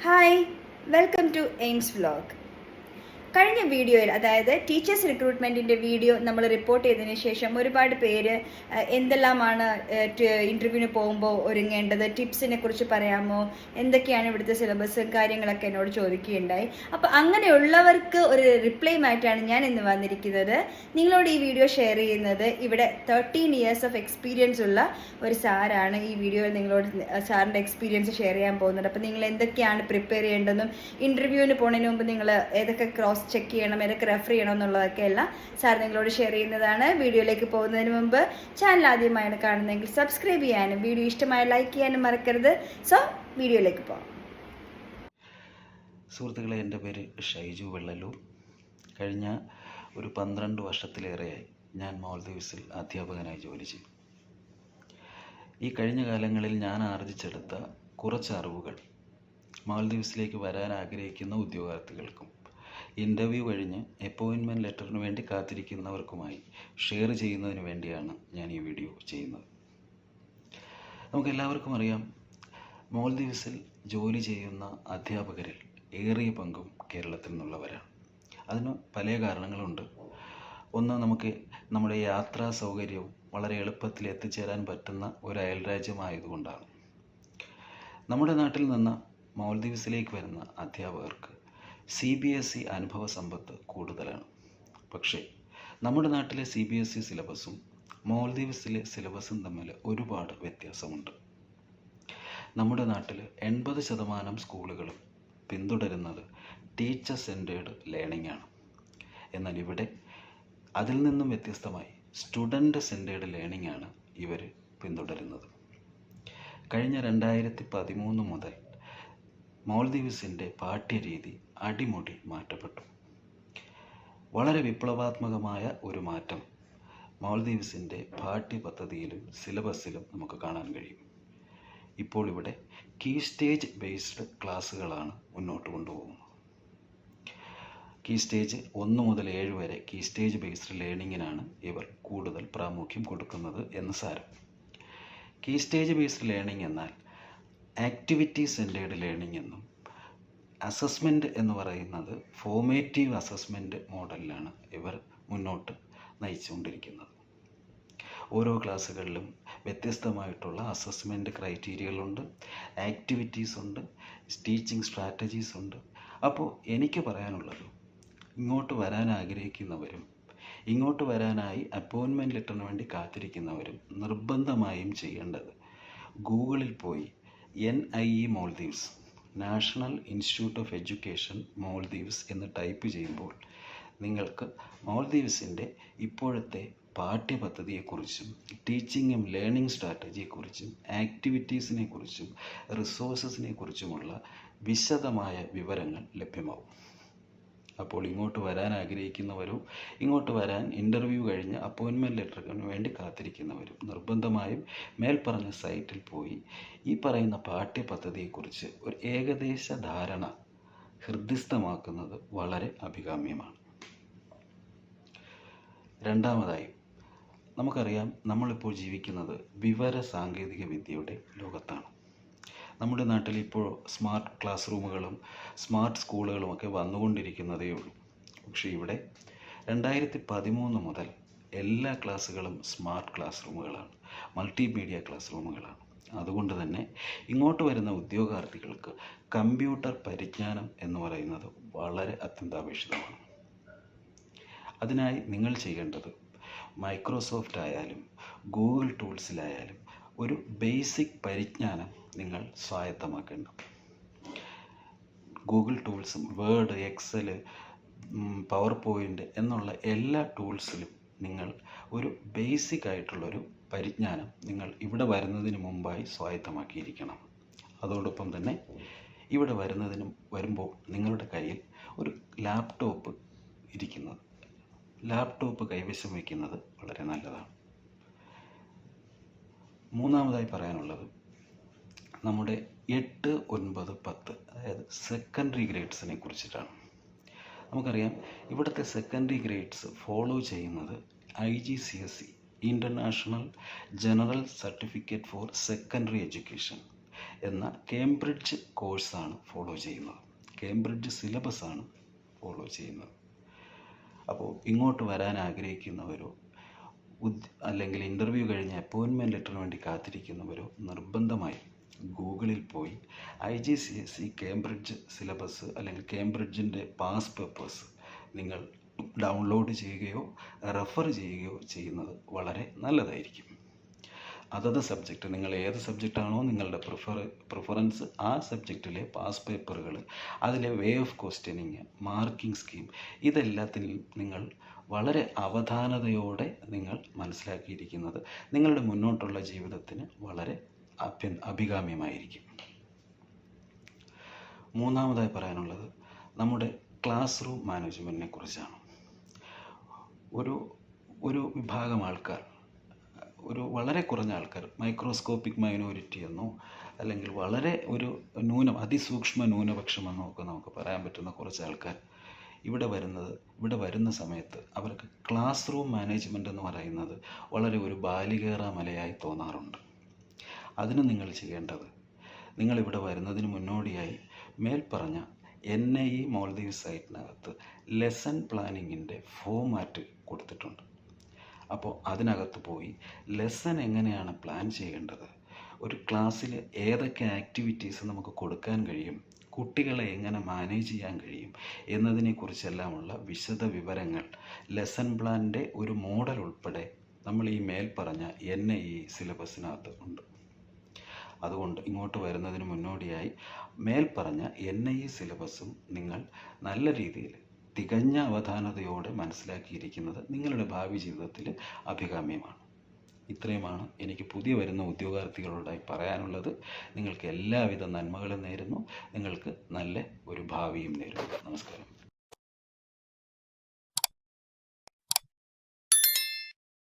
Hi, welcome to Aims vlog. കഴിഞ്ഞ വീഡിയോയിൽ, അതായത് ടീച്ചേഴ്സ് റിക്രൂട്ട്മെൻറ്റിൻ്റെ വീഡിയോ നമ്മൾ റിപ്പോർട്ട് ചെയ്തതിന് ശേഷം ഒരുപാട് പേര് എന്തെല്ലാമാണ് ഇൻ്റർവ്യൂവിന് പോകുമ്പോൾ ഒരുങ്ങേണ്ടത്, ടിപ്സിനെ കുറിച്ച് പറയാമോ, എന്തൊക്കെയാണ് ഇവിടുത്തെ സിലബസും കാര്യങ്ങളൊക്കെ എന്നോട് ചോദിക്കുകയുണ്ടായി. അപ്പോൾ അങ്ങനെയുള്ളവർക്ക് ഒരു റിപ്ലൈയുമായിട്ടാണ് ഞാൻ ഇന്ന് വന്നിരിക്കുന്നത്. നിങ്ങളോട് ഈ വീഡിയോ ഷെയർ ചെയ്യുന്നത് ഇവിടെ 13 ഇയേഴ്സ് ഓഫ് എക്സ്പീരിയൻസ് ഉള്ള ഒരു സാറാണ്. ഈ വീഡിയോയിൽ നിങ്ങളോട് സാറിൻ്റെ എക്സ്പീരിയൻസ് ഷെയർ ചെയ്യാൻ പോകുന്നത്. അപ്പോൾ നിങ്ങൾ എന്തൊക്കെയാണ് പ്രിപ്പയർ ചെയ്യേണ്ടതെന്നും ഇൻ്റർവ്യൂവിന് പോകുന്നതിന് മുമ്പ് നിങ്ങൾ ഏതൊക്കെ ക്രോസ് ചെക്ക് ചെയ്യണം, ഏതൊക്കെ റെഫർ ചെയ്യണം എന്നുള്ളതൊക്കെ എല്ലാം സാർ നിങ്ങളോട് ഷെയർ ചെയ്യുന്നതാണ്. വീഡിയോയിലേക്ക് പോകുന്നതിന് മുമ്പ് ചാനൽ ആദ്യമായാണ് കാണുന്നതെങ്കിൽ സബ്സ്ക്രൈബ് ചെയ്യാനും വീഡിയോ ഇഷ്ടമായ ലൈക്ക് ചെയ്യാനും മറക്കരുത്. സോ വീഡിയോയിലേക്ക് പോകാം. സുഹൃത്തുക്കളെ, എൻ്റെ പേര് ഷൈജു വെള്ളല്ലൂർ. കഴിഞ്ഞ ഒരു 12 വർഷത്തിലേറെയായി ഞാൻ മാൽദീവ്സിൽ അധ്യാപകനായി ജോലി ചെയ്തു. ഈ കഴിഞ്ഞ കാലങ്ങളിൽ ഞാൻ ആർജിച്ചെടുത്ത കുറച്ച് അറിവുകൾ മാൽദീവ്സിലേക്ക് വരാൻ ആഗ്രഹിക്കുന്ന ഉദ്യോഗാർത്ഥികൾക്കും ഇൻ്റർവ്യൂ കഴിഞ്ഞ് അപ്പോയിൻമെൻറ്റ് ലെറ്ററിന് വേണ്ടി കാത്തിരിക്കുന്നവർക്കുമായി ഷെയർ ചെയ്യുന്നതിന് വേണ്ടിയാണ് ഞാൻ ഈ വീഡിയോ ചെയ്യുന്നത്. നമുക്കെല്ലാവർക്കും അറിയാം, മാൽദീവ്സിൽ ജോലി ചെയ്യുന്ന അധ്യാപകരിൽ ഏറിയ പങ്കും കേരളത്തിൽ നിന്നുള്ളവരാണ്. അതിന് പല കാരണങ്ങളുണ്ട്. ഒന്ന്, നമുക്ക് നമ്മുടെ യാത്രാ സൗകര്യവും വളരെ എളുപ്പത്തിൽ എത്തിച്ചേരാൻ പറ്റുന്ന ഒരു അയൽരാജ്യമായതുകൊണ്ടാണ്. നമ്മുടെ നാട്ടിൽ നിന്ന് മാൽദീവ്സിലേക്ക് വരുന്ന അധ്യാപകർക്ക് CBSE അനുഭവ സമ്പത്ത് കൂടുതലാണ്. പക്ഷേ നമ്മുടെ നാട്ടിലെ CBSE സിലബസും മാൽദീവ്സിലെ സിലബസും തമ്മിൽ ഒരുപാട് വ്യത്യാസമുണ്ട്. നമ്മുടെ നാട്ടിൽ 80% സ്കൂളുകളും പിന്തുടരുന്നത് ടീച്ചർ സെൻറ്റേർഡ് ലേണിംഗ് ആണ്. എന്നാൽ ഇവിടെ അതിൽ നിന്നും വ്യത്യസ്തമായി സ്റ്റുഡൻറ്റ് സെൻറ്റേർഡ് ലേണിംഗ് ആണ് ഇവർ പിന്തുടരുന്നത്. കഴിഞ്ഞ 2013 മുതൽ മാൽദീവ്സിൻ്റെ പാഠ്യരീതി അടിമുടി മാറ്റപ്പെട്ടു. വളരെ വിപ്ലവാത്മകമായ ഒരു മാറ്റം മാൽദീവ്സിൻ്റെ പാഠ്യപദ്ധതിയിലും സിലബസിലും നമുക്ക് കാണാൻ കഴിയും. ഇപ്പോൾ ഇവിടെ കീ സ്റ്റേജ് ബേസ്ഡ് ക്ലാസ്സുകളാണ് മുന്നോട്ട് കൊണ്ടുപോകുന്നത്. കീ സ്റ്റേജ് 1 മുതൽ 7 വരെ കീ സ്റ്റേജ് ബേസ്ഡ് ലേണിങ്ങിനാണ് ഇവർ കൂടുതൽ പ്രാമുഖ്യം കൊടുക്കുന്നത് എന്ന് സാരം. കീ സ്റ്റേജ് ബേസ്ഡ് ലേണിംഗ് എന്നാൽ ആക്ടിവിറ്റി സെൻറ്റേർഡ് ലേണിംഗ് എന്നും, അസസ്മെൻറ്റ് എന്ന് പറയുന്നത് ഫോർമേറ്റീവ് അസസ്മെൻറ്റ് മോഡലിലാണ് ഇവർ മുന്നോട്ട് നയിച്ചുകൊണ്ടിരിക്കുന്നത്. ഓരോ ക്ലാസ്സുകളിലും വ്യത്യസ്തമായിട്ടുള്ള അസസ്മെൻറ്റ് ക്രൈറ്റീരിയകളുണ്ട്, ആക്ടിവിറ്റീസ് ഉണ്ട്, ടീച്ചിങ് സ്ട്രാറ്റജീസ് ഉണ്ട്. അപ്പോൾ എനിക്ക് പറയാനുള്ളത്, ഇങ്ങോട്ട് വരാൻ ആഗ്രഹിക്കുന്നവരും ഇങ്ങോട്ട് വരാനായി അപ്പോയിൻമെൻറ്റ് ലെറ്ററിന് വേണ്ടി കാത്തിരിക്കുന്നവരും നിർബന്ധമായും ചെയ്യേണ്ടത് ഗൂഗിളിൽ പോയി NIE Maldives, national institute of education Maldives എന്ന് ടൈപ്പ് ചെയ്യുമ്പോൾ നിങ്ങൾക്ക് മാൽദീവ്സിൻ്റെ ഇപ്പോഴത്തെ പാഠ്യപദ്ധതിയെക്കുറിച്ചും ടീച്ചിങ്ങും ലേണിംഗ് സ്ട്രാറ്റജിയെക്കുറിച്ചും ആക്ടിവിറ്റീസിനെ കുറിച്ചും റിസോഴ്സസിനെ കുറിച്ചുമുള്ള വിശദമായ വിവരങ്ങൾ ലഭ്യമാവും. അപ്പോൾ ഇങ്ങോട്ട് വരാൻ ആഗ്രഹിക്കുന്നവരും ഇങ്ങോട്ട് വരാൻ ഇൻ്റർവ്യൂ കഴിഞ്ഞ് അപ്പോയിൻമെൻറ്റ് ലെറ്ററിന് വേണ്ടി കാത്തിരിക്കുന്നവരും നിർബന്ധമായും മേൽപ്പറഞ്ഞ സൈറ്റിൽ പോയി ഈ പറയുന്ന പാഠ്യപദ്ധതിയെക്കുറിച്ച് ഒരു ഏകദേശ ധാരണ ഹൃദിസ്ഥമാക്കുന്നത് വളരെ അഭികാമ്യമാണ്. രണ്ടാമതായി, നമുക്കറിയാം, നമ്മളിപ്പോൾ ജീവിക്കുന്നത് വിവര സാങ്കേതിക വിദ്യയുടെ ലോകത്താണ്. നമ്മുടെ നാട്ടിൽ ഇപ്പോൾ സ്മാർട്ട് ക്ലാസ് റൂമുകളും സ്മാർട്ട് സ്കൂളുകളും ഒക്കെ വന്നുകൊണ്ടിരിക്കുന്നതേ ഉള്ളൂ. പക്ഷേ ഇവിടെ 2013 മുതൽ എല്ലാ ക്ലാസ്സുകളും സ്മാർട്ട് ക്ലാസ് റൂമുകളാണ്, മൾട്ടിമീഡിയ ക്ലാസ് റൂമുകളാണ്. അതുകൊണ്ട് തന്നെ ഇങ്ങോട്ട് വരുന്ന ഉദ്യോഗാർത്ഥികൾക്ക് കമ്പ്യൂട്ടർ പരിജ്ഞാനം എന്ന് പറയുന്നത് വളരെ അത്യന്താപേക്ഷിതമാണ്. അതിനായി നിങ്ങൾ ചെയ്യേണ്ടത് മൈക്രോസോഫ്റ്റ് ആയാലും ഗൂഗിൾ ടൂൾസിലായാലും ഒരു ബേസിക് പരിജ്ഞാനം നിങ്ങൾ സ്വായത്തമാക്കേണ്ട. ഗൂഗിൾ ടൂൾസും വേർഡ്, എക്സൽ, പവർ പോയിൻ്റ് എന്നുള്ള എല്ലാ ടൂൾസിലും നിങ്ങൾ ഒരു ബേസിക് ആയിട്ടുള്ളൊരു പരിജ്ഞാനം നിങ്ങൾ ഇവിടെ വരുന്നതിന് മുമ്പായി സ്വായത്തമാക്കിയിരിക്കണം. അതോടൊപ്പം തന്നെ ഇവിടെ വരുമ്പോൾ നിങ്ങളുടെ കയ്യിൽ ഒരു ലാപ്ടോപ്പ് കൈവശം വയ്ക്കുന്നത് വളരെ നല്ലതാണ്. മൂന്നാമതായി പറയാനുള്ളത് നമ്മുടെ 8, 9, 10 അതായത് സെക്കൻഡറി ഗ്രേഡ്സിനെ കുറിച്ചിട്ടാണ്. നമുക്കറിയാം, ഇവിടുത്തെ സെക്കൻഡറി ഗ്രേഡ്സ് ഫോളോ ചെയ്യുന്നത് IGCSE, international general certificate four secondary education എന്ന കേംബ്രിഡ്ജ് കോഴ്സാണ് ഫോളോ ചെയ്യുന്നത്. കേംബ്രിഡ്ജ് സിലബസാണ് ഫോളോ ചെയ്യുന്നത്. അപ്പോൾ ഇങ്ങോട്ട് വരാൻ ആഗ്രഹിക്കുന്നവരോ അല്ലെങ്കിൽ ഇൻ്റർവ്യൂ കഴിഞ്ഞ് അപ്പോയിൻമെൻറ്റ് ലെറ്ററിന് വേണ്ടി കാത്തിരിക്കുന്നവരോ നിർബന്ധമായി ഗൂഗിളിൽ പോയി IGCSE കേംബ്രിഡ്ജ് സിലബസ് അല്ലെങ്കിൽ കേംബ്രിഡ്ജിൻ്റെ പാസ് പേപ്പേഴ്സ് നിങ്ങൾ ഡൗൺലോഡ് ചെയ്യുകയോ റെഫർ ചെയ്യുകയോ ചെയ്യുന്നത് വളരെ നല്ലതായിരിക്കും. അതത് സബ്ജക്റ്റ്, നിങ്ങൾ ഏത് സബ്ജക്റ്റാണോ നിങ്ങളുടെ പ്രിഫറൻസ്, ആ സബ്ജക്റ്റിലെ പാസ് പേപ്പറുകൾ, അതിലെ way of questioning, marking scheme, ഇതെല്ലാത്തിനും നിങ്ങൾ വളരെ അവധാനതയോടെ നിങ്ങൾ മനസ്സിലാക്കിയിരിക്കുന്നത് നിങ്ങളുടെ മുന്നോട്ടുള്ള ജീവിതത്തിന് വളരെ അഭികാമ്യമായിരിക്കും. മൂന്നാമതായി പറയാനുള്ളത് നമ്മുടെ ക്ലാസ് റൂം മാനേജ്മെൻറ്റിനെ കുറിച്ചാണ്. ഒരു വിഭാഗം ആൾക്കാർ, ഒരു വളരെ കുറഞ്ഞ ആൾക്കാർ, മൈക്രോസ്കോപ്പിക് മൈനോറിറ്റി എന്നോ അല്ലെങ്കിൽ വളരെ ഒരു അതിസൂക്ഷ്മ ന്യൂനപക്ഷമെന്നോ ഒക്കെ നമുക്ക് പറയാൻ പറ്റുന്ന കുറച്ച് ആൾക്കാർ ഇവിടെ വരുന്ന സമയത്ത് അവർക്ക് ക്ലാസ് റൂം മാനേജ്മെൻറ്റ് എന്ന് പറയുന്നത് വളരെ ഒരു ബാലികേറ മലയായി തോന്നാറുണ്ട്. അതിന് നിങ്ങൾ ചെയ്യേണ്ടത്, നിങ്ങളിവിടെ വരുന്നതിന് മുന്നോടിയായി മേൽപ്പറഞ്ഞ NIE മാൽദീവ്സ് സൈറ്റിനകത്ത് ലെസൺ പ്ലാനിങ്ങിൻ്റെ ഫോമാറ്റ് കൊടുത്തിട്ടുണ്ട്. അപ്പോൾ അതിനകത്ത് പോയി ലെസൺ എങ്ങനെയാണ് പ്ലാൻ ചെയ്യേണ്ടത്, ഒരു ക്ലാസ്സിൽ ഏതൊക്കെ ആക്ടിവിറ്റീസ് നമുക്ക് കൊടുക്കാൻ കഴിയും, കുട്ടികളെ എങ്ങനെ മാനേജ് ചെയ്യാൻ കഴിയും എന്നതിനെക്കുറിച്ചെല്ലാമുള്ള വിശദ വിവരങ്ങൾ ലെസൺ പ്ലാനിൻ്റെ ഒരു മോഡൽ ഉൾപ്പെടെ നമ്മൾ ഈ മേൽപ്പറഞ്ഞ NIE സിലബസിനകത്ത് ഉണ്ട്. അതുകൊണ്ട് ഇങ്ങോട്ട് വരുന്നതിന് മുന്നോടിയായി മേൽപ്പറഞ്ഞ NIE സിലബസും നിങ്ങൾ നല്ല രീതിയിൽ തികഞ്ഞ അവധാനതയോടെ മനസ്സിലാക്കിയിരിക്കുന്നത് നിങ്ങളുടെ ഭാവി ജീവിതത്തിൽ അഭികാമ്യമാണ്. ഇത്രയുമാണ് എനിക്ക് പുതിയ വരുന്ന ഉദ്യോഗാർത്ഥികളോടായി പറയാനുള്ളത്. നിങ്ങൾക്ക് എല്ലാവിധ നന്മകളും നേരുന്നു. നിങ്ങൾക്ക് നല്ല ഒരു ഭാവിയും നേരുന്നു. നമസ്കാരം.